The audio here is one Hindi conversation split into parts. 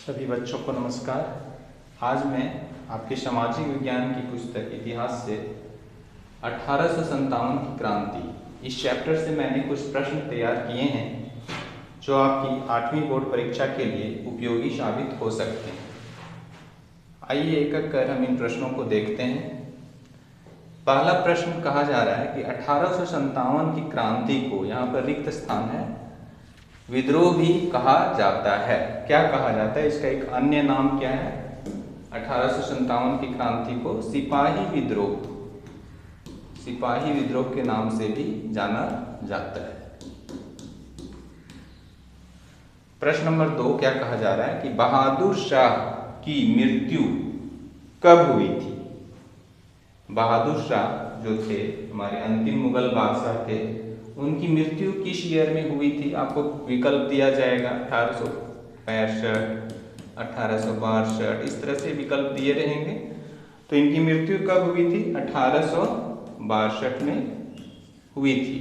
सभी बच्चों को नमस्कार। आज मैं आपके सामाजिक विज्ञान की पुस्तक इतिहास से 1857 की क्रांति इस चैप्टर से मैंने कुछ प्रश्न तैयार किए हैं जो आपकी 8वीं बोर्ड परीक्षा के लिए उपयोगी साबित हो सकते हैं। आइए एक एक कर हम इन प्रश्नों को देखते हैं। पहला प्रश्न कहा जा रहा है कि 1857 की क्रांति को, यहाँ पर रिक्त स्थान है, विद्रोह भी कहा जाता है। क्या कहा जाता है? इसका एक अन्य नाम क्या है? 1857 की क्रांति को सिपाही विद्रोह के नाम से भी जाना जाता है। प्रश्न नंबर 2 क्या कहा जा रहा है कि बहादुर शाह की मृत्यु कब हुई थी? बहादुर शाह जो थे, हमारे अंतिम मुगल बादशाह थे, उनकी मृत्यु किस ईयर में हुई थी? आपको विकल्प दिया जाएगा 1865, 1862, इस तरह से विकल्प दिए रहेंगे। तो इनकी मृत्यु कब हुई थी? 1862 में हुई थी।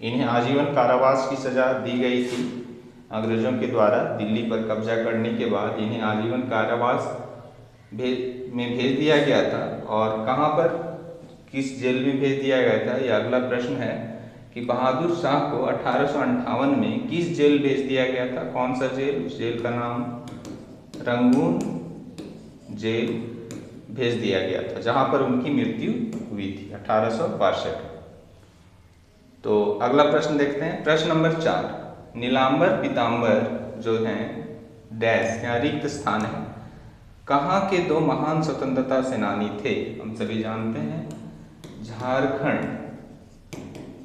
इन्हें आजीवन कारावास की सजा दी गई थी अंग्रेजों के द्वारा। दिल्ली पर कब्जा करने के बाद इन्हें आजीवन कारावास में भेज दिया गया था। और कहाँ पर, किस जेल में भेज दिया गया था, यह अगला प्रश्न है कि बहादुर शाह को 1858 में किस जेल भेज दिया गया था? कौन सा जेल? उस जेल का नाम रंगून जेल भेज दिया गया था, जहां पर उनकी मृत्यु हुई थी 1862। तो अगला प्रश्न देखते हैं। प्रश्न नंबर 4, नीलांबर पीतांबर जो हैं डैश, यहाँ रिक्त स्थान है, कहाँ के 2 महान स्वतंत्रता सेनानी थे? हम सभी जानते हैं झारखंड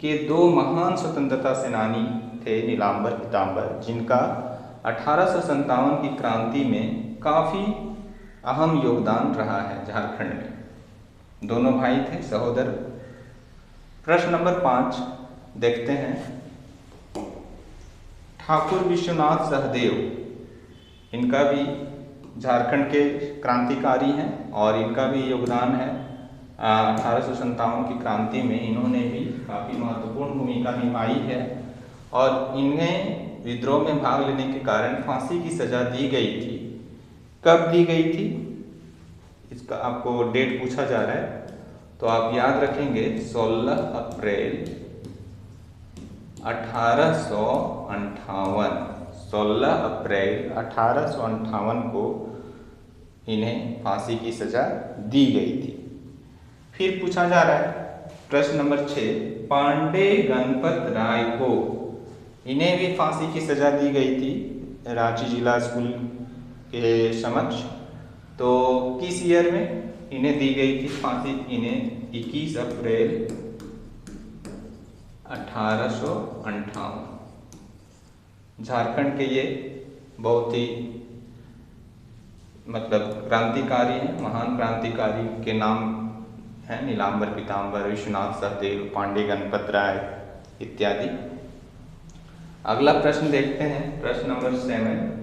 के 2 महान स्वतंत्रता सेनानी थे नीलांबर पीतांबर, जिनका 1857 की क्रांति में काफी अहम योगदान रहा है। झारखंड में दोनों भाई थे, सहोदर। प्रश्न नंबर 5 देखते हैं। ठाकुर विश्वनाथ सहदेव, इनका भी झारखंड के क्रांतिकारी हैं और इनका भी योगदान है 1857 की क्रांति में। इन्होंने भी काफ़ी महत्वपूर्ण भूमिका निभाई है और इन्हें विद्रोह में भाग लेने के कारण फांसी की सजा दी गई थी। कब दी गई थी? इसका आपको डेट पूछा जा रहा है, तो आप याद रखेंगे 16 अप्रैल 1858। 16 अप्रैल 1858 को इन्हें फांसी की सजा दी गई थी। फिर पूछा जा रहा है प्रश्न नंबर 6, पांडे गणपत राय को, इन्हें भी फांसी की सजा दी गई थी रांची जिला स्कूल के समक्ष। तो किस ईयर में इन्हें दी गई थी फांसी? इन्हें 21 अप्रैल 1858। झारखंड के ये बहुत ही क्रांतिकारी हैं, महान क्रांतिकारी के नाम हैं नीलांबर पीतांबर, विश्वनाथ सहदेव, पांडे गणपत राय इत्यादि। अगला प्रश्न देखते हैं। प्रश्न नंबर 7,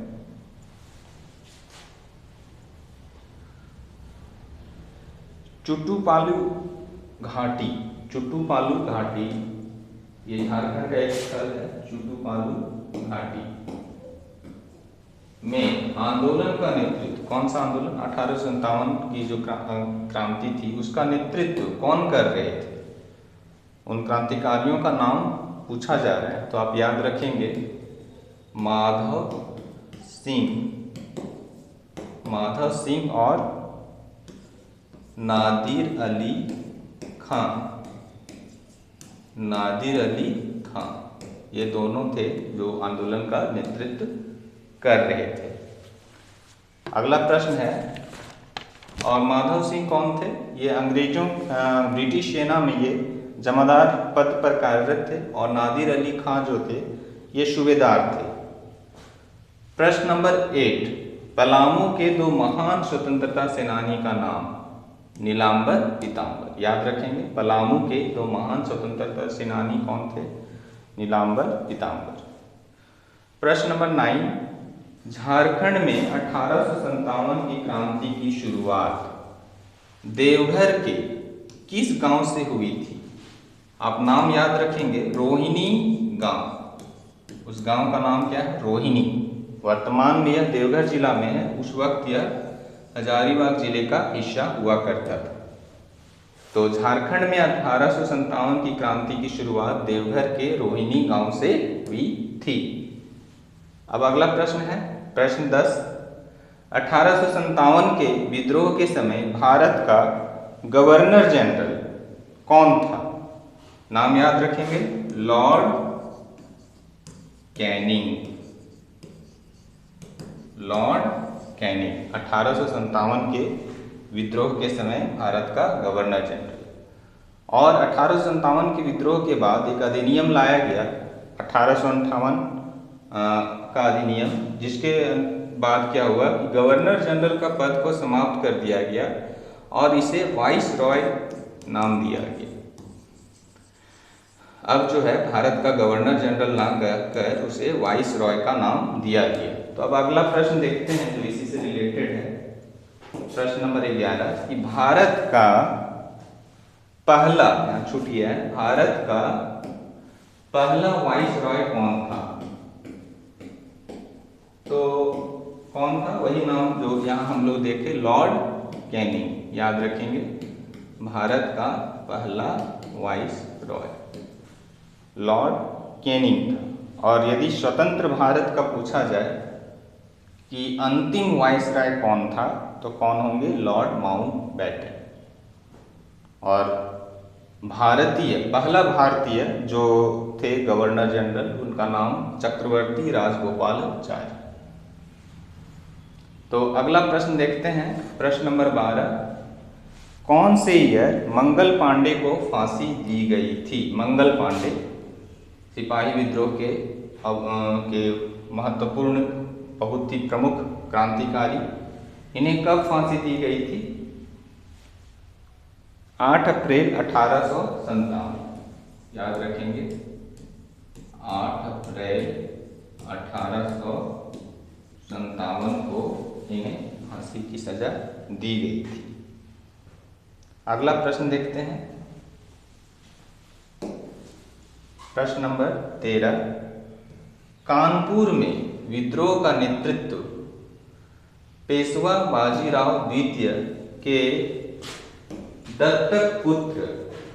चुटुपालू घाटी। चुटुपालू घाटी ये झारखंड का एक स्थल है। चुटुपालू घाटी में आंदोलन का नेतृत्व, कौन सा आंदोलन? 1857 की जो क्रांति थी उसका नेतृत्व कौन कर रहे थे? उन क्रांतिकारियों का नाम पूछा जा रहा है, तो आप याद रखेंगे माधव सिंह और नादिर अली खां। ये दोनों थे जो आंदोलन का नेतृत्व कर रहे थे। अगला प्रश्न है, और माधव सिंह कौन थे? ये ब्रिटिश सेना में ये जमादार पद पर कार्यरत थे और नादिर अली खां जो थे ये सूबेदार थे। प्रश्न नंबर 8, पलामू के 2 महान स्वतंत्रता सेनानी का नाम? नीलांबर पीतांबर। याद रखेंगे पलामू के 2 महान स्वतंत्रता सेनानी कौन थे? नीलांबर पीतांबर। प्रश्न नंबर 9, झारखंड में 1857 की क्रांति की शुरुआत देवघर के किस गांव से हुई थी? आप नाम याद रखेंगे रोहिणी गांव। उस गांव का नाम क्या है? रोहिणी। वर्तमान में यह देवघर जिला में है, उस वक्त यह हजारीबाग जिले का हिस्सा हुआ करता था। तो झारखंड में 1857 की क्रांति की शुरुआत देवघर के रोहिणी गांव से हुई थी। अब अगला प्रश्न है प्रश्न 10। 1857 के विद्रोह के समय भारत का गवर्नर जनरल कौन था? नाम याद रखेंगे, लॉर्ड कैनिंग। लॉर्ड कैनिंग 1857 के विद्रोह के समय भारत का गवर्नर जनरल। और 1857 के विद्रोह के बाद एक अधिनियम लाया गया 1858 का अधिनियम, जिसके बाद क्या हुआ कि गवर्नर जनरल का पद को समाप्त कर दिया गया और इसे वाइस रॉय नाम दिया गया। अब जो है भारत का गवर्नर जनरल नाम कर उसे वाइस रॉय का नाम दिया गया। तो अब अगला प्रश्न देखते हैं जो इसी से रिलेटेड है। प्रश्न नंबर 11 कि भारत का पहला, यहाँ छुट्टी है, भारत का पहला वाइस रॉय कौन था? तो कौन था? वही नाम जो यहाँ हम लोग देखे, लॉर्ड कैनिंग। याद रखेंगे, भारत का पहला वाइस रॉय लॉर्ड कैनिंग था। और यदि स्वतंत्र भारत का पूछा जाए कि अंतिम वाइस रॉय कौन था, तो कौन होंगे? Lord Mountbatten. और पहला भारतीय जो थे गवर्नर जनरल, उनका नाम चक्रवर्ती राजगोपालाचारी। तो अगला प्रश्न देखते हैं प्रश्न नंबर 12। कौन से ईयर मंगल पांडे को फांसी दी गई थी? मंगल पांडे सिपाही विद्रोह के महत्वपूर्ण, बहुत ही प्रमुख क्रांतिकारी, इन्हें कब फांसी दी गई थी? 8 अप्रैल 1857। याद रखेंगे, 8 अप्रैल 1857 को इन्हें फांसी की सजा दी गई थी। अगला प्रश्न देखते हैं प्रश्न नंबर 13। कानपुर में विद्रोह का नेतृत्व पेशवा बाजीराव द्वितीय के दत्तक पुत्र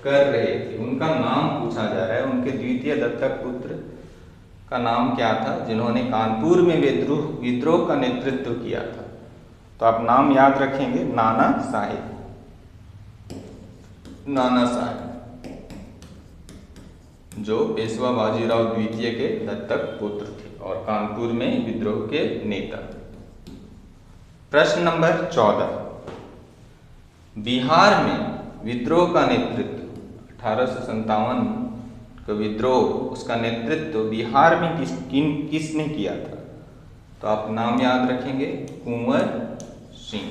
कर रहे थे। उनका नाम पूछा जा रहा है, उनके द्वितीय दत्तक पुत्र का नाम क्या था जिन्होंने कानपुर में विद्रोह का नेतृत्व किया था? तो आप नाम याद रखेंगे, नाना साहेब। नाना साहेब जो पेशवा बाजीराव द्वितीय के दत्तक पुत्र थे और कानपुर में विद्रोह के नेता। प्रश्न नंबर 14। बिहार में विद्रोह का नेतृत्व 1857 का विद्रोह, उसका नेतृत्व बिहार में किसने किया था? तो आप नाम याद रखेंगे, कुंवर सिंह,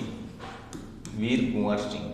वीर कुंवर सिंह।